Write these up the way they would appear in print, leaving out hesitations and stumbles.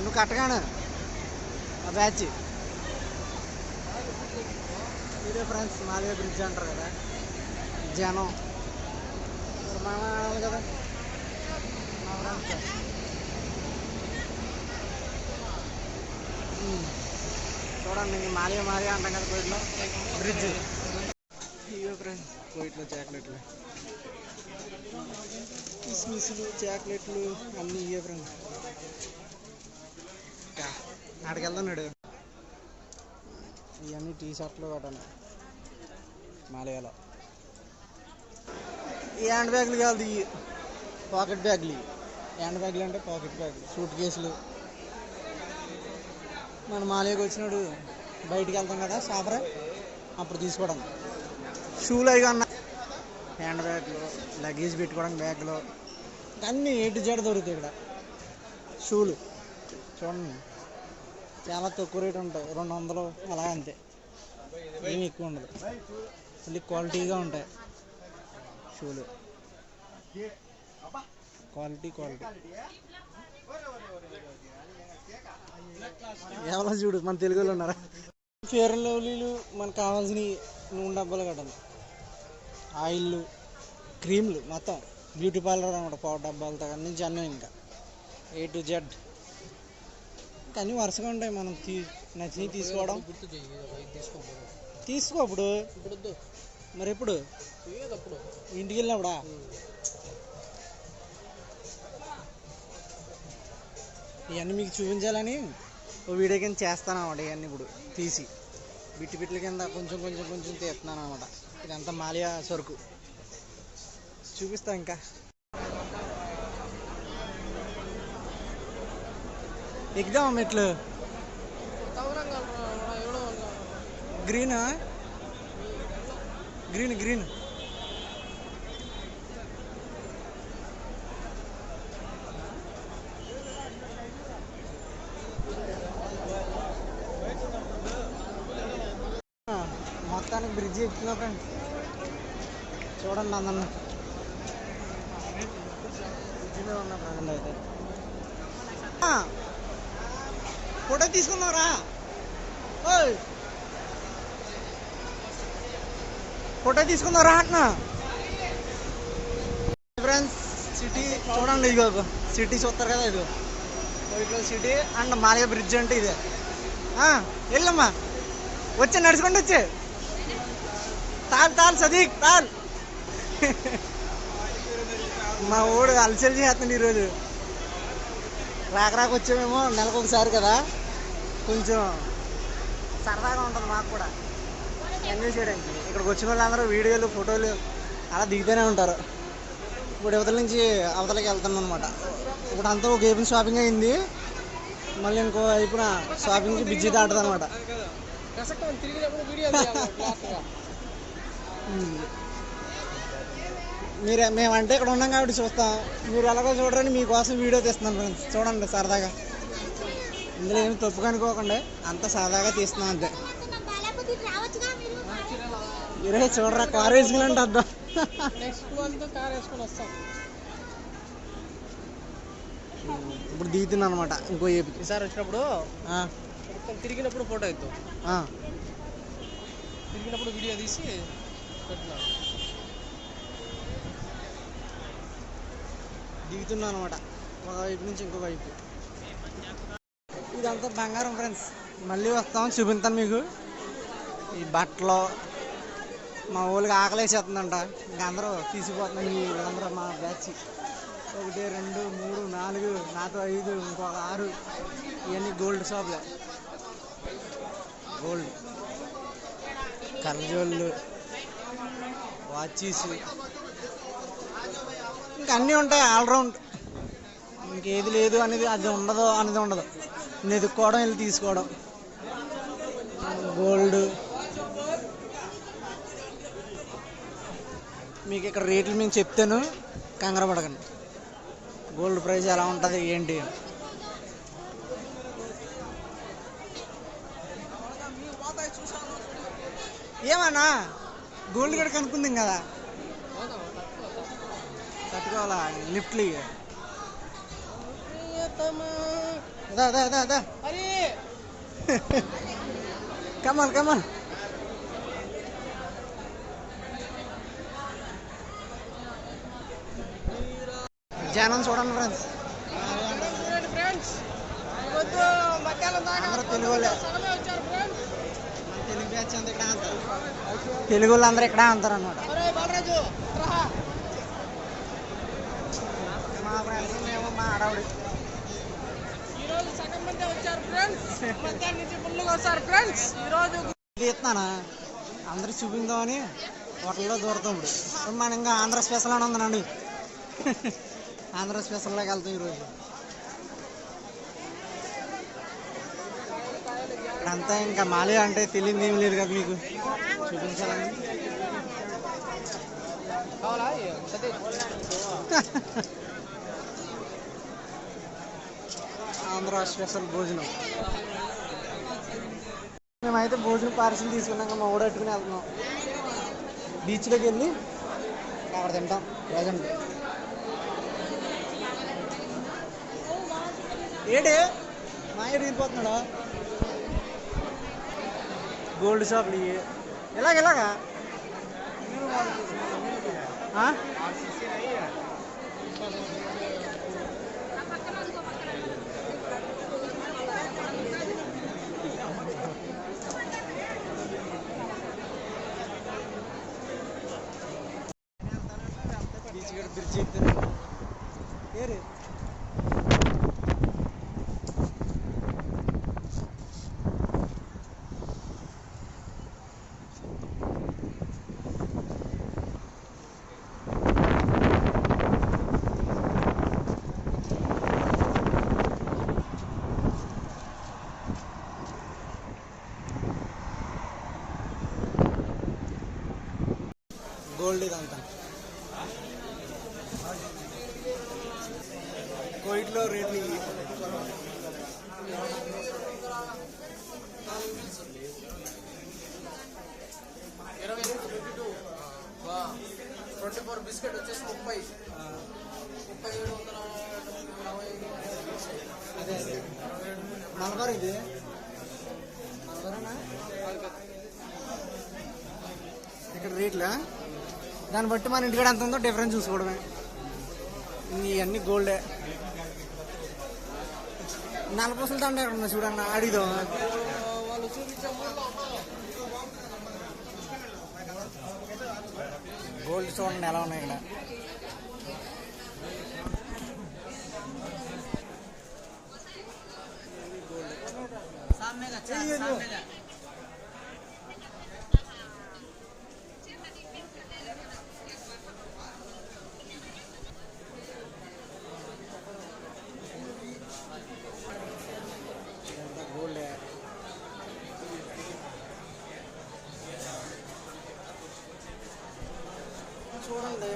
నువ్వు కట్టగాను ఆ బ్యాచ్. ఇదే ఫ్రెండ్స్ మాలియా బ్రిడ్జ్ అంటారు కదా, జనం మన కదా మా ఫ్రెండ్స్. చూడండి మాలియా మాలియా అంటాం కదా కోయిట్లో బ్రిడ్జ్. ఇవే ఫ్రెండ్స్ కోయిట్లో చాక్లెట్లు, కిస్మిస్లు, చాక్లెట్లు అన్నీ ఇవే ఫ్రెండ్స్. ఆడికి వెళ్తున్నాడు. ఇవన్నీ టీ షర్ట్లు కట్టాను మాలియాలో. ఈ హ్యాండ్ బ్యాగులు కాదు, ఇవి పాకెట్ బ్యాగులు. ఇవి హ్యాండ్ బ్యాగులు అంటే పాకెట్ బ్యాగులు, సూట్ కేసులు. మన మాలియాకి వచ్చినాడు బయటికి వెళ్తాం కదా షాపరా, అప్పుడు తీసుకోవడం. షూలు అవి అన్న హ్యాండ్ బ్యాగ్లు, లగేజ్ పెట్టుకోవడానికి బ్యాగ్లో అన్నీ ఏ టు జెడ్ దొరుకుతాయి ఇక్కడ. షూలు చూడండి చాలా తక్కువ రేటు ఉంటాయి, 200 అలా అంతే, ఏమి ఎక్కువ ఉండదు. మళ్ళీ క్వాలిటీగా ఉంటాయి షూలు, క్వాలిటీ. ఎవరో చూడు మన తెలుగులో ఉన్నారా. ఫేర్ అండ్ లవ్లీలు మనకు కావాల్సినవి, నూనె డబ్బాలు కట్టాలి, ఆయిల్లు, క్రీమ్లు, మొత్తం బ్యూటీ పార్లర్ అనమాట. పౌడర్ డబ్బాలతో అన్ని జన్ను, ఇంకా ఏ టు జెడ్ ఇంకా అన్నీ వరుసగా ఉంటాయి. మనం నచ్చినవి తీసుకోవడం. తీసుకో అప్పుడు, మరి ఎప్పుడు ఇంటికి వెళ్ళినప్పుడా? ఇవన్నీ మీకు చూపించాలని ఓ వీడియో కింద చేస్తాను అన్నమాట. ఇవన్నీ ఇప్పుడు తీసి బిట్ల కింద కొంచెం తీస్తున్నాను అనమాట. ఇదంతా మాలియా సరుకు చూపిస్తా. ఇంకా ఎక్కుదామా మెట్లు? గ్రీన్ మొత్తానికి బ్రిడ్జి ఎక్కుతున్నా ఫ్రెండ్స్. చూడండి అందన్న బ్రిడ్జి మీద ఉన్న ప్రజెంట్ అయితే. ఫోటో తీసుకున్నారా? ఫోటో తీసుకున్నారా అంటున్నా ఫ్రెండ్స్. సిటీ చూడండి, ఇదిగో సిటీ చూస్తారు కదా, ఇదిగో కోయిట్లో సిటీ అండ్ మాలియా బ్రిడ్జ్ అంటే ఇదే. వెళ్ళమ్మా, వచ్చే నడుచుకుంటూ వచ్చే. తాల్ సదీక్ తాల్. మా ఊడు అలసలు చేస్తుంది ఈరోజు. రాక వచ్చామేమో, నెలకు ఒకసారి కదా, కొంచెం సరదాగా ఉంటుంది మాకు కూడా ఎంజాయ్ చేయడానికి. ఇక్కడికి వచ్చిన వాళ్ళందరూ వీడియోలు, ఫోటోలు అలా దిగుతూనే ఉంటారు. ఇప్పుడు యువతల నుంచి అవతలకి వెళ్తాను అనమాట. ఇప్పుడు అంతా ఒక వైపున షాపింగ్ అయింది, మళ్ళీ ఇంకో వైపున షాపింగ్కి బిజీ దాటదు అనమాట. మేమంటే ఇక్కడ ఉన్నాం కాబట్టి చూస్తాం, మీరు ఎలాగో చూడరని మీకోసం వీడియో తీస్తున్నాను ఫ్రెండ్స్. చూడండి సరదాగా, ఇందులో ఏమి తప్పు కనుకోకండి, అంత సరదాగా తీస్తున్నాం అంతే. మీరే చూడరా, కారు వేసుకుని అర్థం. ఇప్పుడు దిగుతున్నా అనమాట ఇంకో ఏపీకి. ఈసారి వచ్చినప్పుడు తిరిగినప్పుడు ఫోటో అవుతాం, తిరిగినప్పుడు వీడియో తీసి పెట్టినా. దిగుతున్నా అనమాట ఒక వైపు నుంచి ఇంకో వైపు. ఇదంతా బంగారం ఫ్రెండ్స్. మళ్ళీ వస్తాం, చూపిస్తాను మీకు. ఈ బట్టలు మా ఊళ్ళకి ఆకలేసేస్తుందంట, ఇంకా అందరూ తీసుకుపోతున్నాం. ఈ వీళ్ళందరూ మా బ్యాచ్ 1 2 3 4, నాతో 5, ఇంకొక 6. ఇవన్నీ గోల్డ్ షాప్లే, గోల్డ్ కళ్ళజోళ్ళు, వాచీస్, ఇంకా అన్నీ ఉంటాయి ఆల్రౌండ్. ఇంకేది లేదు అనేది అది ఉండదు అనేది ఉండదు. నేను ఎదుక్కోవడం, వెళ్ళి తీసుకోవడం. గోల్డ్ మీకు ఇక్కడ రేట్లు మేము చెప్తాను, కంగారు పడకండి. గోల్డ్ ప్రైస్ ఎలా ఉంటుంది ఏంటి. ఏమన్నా గోల్డ్ కూడా కనుక్కుందాం కదా, కట్టుకోవాలా లిఫ్ట్లు. అదా కమాన్ కమాన్. జనం చూడండి ఫ్రెండ్స్, అందరూ తెలుగు వాళ్ళే. తెలుగు బ్యాచ్ అంతా ఇక్కడ అంటారు, తెలుగు వాళ్ళు అందరూ ఇక్కడ అంటారు అనమాట. మా ఫ్రెండ్స్ మేము మా ఆడవాడు ఈరోజు సగం మంది వచ్చారు ఫ్రెండ్స్, మధ్యాహ్నం నుంచి ఫుల్గా వస్తారు ఫ్రెండ్స్. ఈరోజు తీస్తున్నానా అందరూ చూపిందామని హోటల్లో దూరతాం. ఇప్పుడు మనం ఇంకా ఆంధ్ర స్పెషల్ అని ఉందనండి. ఆంధ్ర స్పెషల్లోకి వెళ్తాం ఈరోజు. అంతా ఇంకా మాలే అంటే తెలియదు ఏం లేదు కదా మీకు చూపించాలని. ఆంధ్ర స్పెషల్ భోజనం. మేమైతే భోజనం పార్సిల్ తీసుకున్నాక మా ఊడట్టుకుని వెళ్తున్నాం. బీచ్లోకి వెళ్ళి అక్కడ తింటాం ప్రజెంట్. ఏడే మా ఏడు తీరిపోతున్నాడా గోల్డ్ షాప్లు ఇలాగా బీచ్ గడ బ్రిడ్జ్ ఏరే గోల్డ్ ఇదంతా. కోయిట్లో రేట్లు ఇవి. బిస్కెట్ వచ్చేసి 30 అదే మలబార్. ఇది మలబారేనా ఇక్కడ రేట్లా? దాన్ని బట్టి మన ఇంటికాడ ఎంత ఉందో డిఫరెన్స్ చూసుకోవడమే. ఇవన్నీ గోల్డే. నలపూసలు దండ ఎక్కడ ఉన్నా చూడన్న అడిగిదో. గోల్డ్ చూడండి ఎలా ఉన్నాయి ఇక్కడ. చూడండి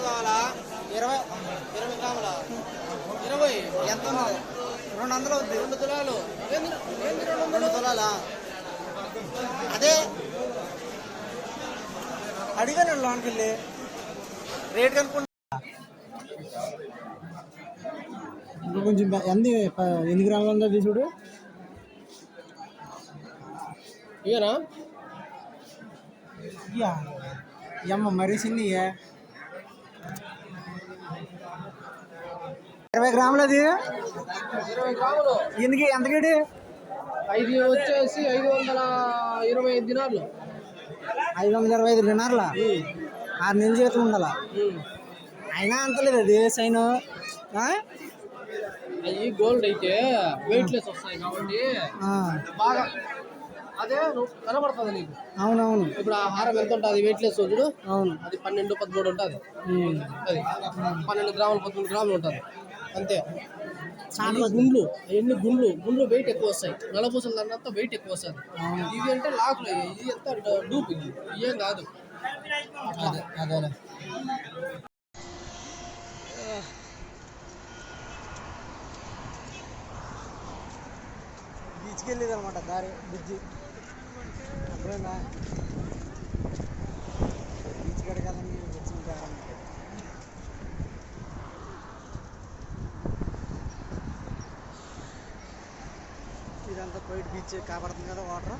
కావాలా? 20 గ్రాముల 20 ఎంత? 200 అవుద్ది. 2 తులాలు. 2 తులాలా? అదే అడిగాను లోనికి వెళ్ళి రేట్ కనుక్కుంటా. ఇంకా కొంచెం ఎన్ని గ్రాములు ఉందో తీసుడు. ఇయనా అమ్మ మరీ చిన్న 20 గ్రాములు. అది 20 గ్రాములు ఎందుకు ఎంతకేడి? 5 వచ్చేసి 525 దినార్లు. 525 దినార్లా? 6 నెలల జీతం ఉండాలా? అయినా అంతలేదు అది సైన్. అవి గోల్డ్ అయితే వెయిట్లెస్ వస్తాయి కాబట్టి బాగా అదే కనబడుతుంది నీకు. అవునవును. ఇప్పుడు ఆ హారం ఎంత ఉంటుంది వెయిట్లెస్ చూడు. అవును. అది 12-13 ఉంటుంది. అది 12 గ్రాములు 13 గ్రాములు ఉంటుంది అంతే. గుండ్లు ఎన్ని గుండ్లు వెయిట్ ఎక్కువ వస్తాయి. నలపూసలు అన్నంత వెయిట్ ఎక్కువ వస్తుంది. ఇవి అంటే లాకులు. ఇది ఎంత డూప్. ఇది ఏం కాదు. అదే బీచ్కి వెళ్ళేది అనమాట దారి బ్రిడ్జి. అర్థమైందా? బీచ్ కడగాలని వచ్చిన కారణం ఇదంతా పోయిట్ బీచ్ కాపాడుతుంది కదా వాటర్.